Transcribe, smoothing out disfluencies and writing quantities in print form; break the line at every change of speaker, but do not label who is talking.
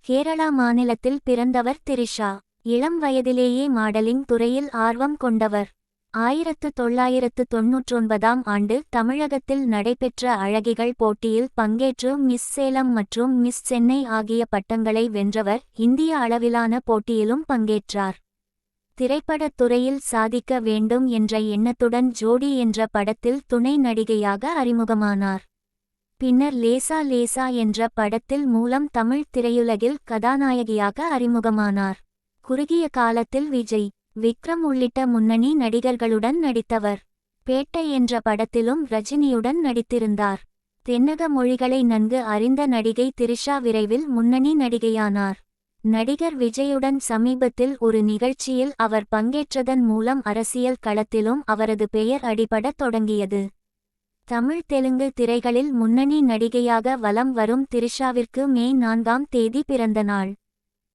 கேரளா மாநிலத்தில் பிறந்தவர் திரிஷா. இளம் வயதிலேயே மாடலிங் துறையில் ஆர்வம் கொண்டவர். 1999ஆம் ஆண்டு தமிழகத்தில் நடைபெற்ற அழகிகள் போட்டியில் பங்கேற்று மிஸ் சேலம் மற்றும் மிஸ் சென்னை ஆகிய பட்டங்களை வென்றவர். இந்திய அளவிலான போட்டியிலும் பங்கேற்றார். திரைப்படத் துறையில் சாதிக்க வேண்டும் என்ற எண்ணத்துடன் ஜோடி என்ற படத்தில் துணை நடிகையாக அறிமுகமானார். பின்னர் லேசா லேசா என்ற படத்தில் மூலம் தமிழ் திரையுலகில் கதாநாயகியாக அறிமுகமானார். குறுகிய காலத்தில் விஜய், விக்ரம் உள்ளிட்ட முன்னணி நடிகர்களுடன் நடித்தவர். பேட்டை என்ற படத்திலும் ரஜினியுடன் நடித்திருந்தார். தென்னக மொழிகளை நன்கு அறிந்த நடிகை திரிஷா விரைவில் முன்னணி நடிகையானார். நடிகர் விஜயுடன் சமீபத்தில் ஒரு நிகழ்ச்சியில் அவர் பங்கேற்றதன் மூலம் அரசியல் களத்திலும் அவரது பெயர் அடிபடத் தொடங்கியது. தமிழ் தெலுங்கு திரைகளில் முன்னணி நடிகையாக வலம் வரும் திரிஷாவிற்கு மே 4ஆம் தேதி பிறந்த நாள்.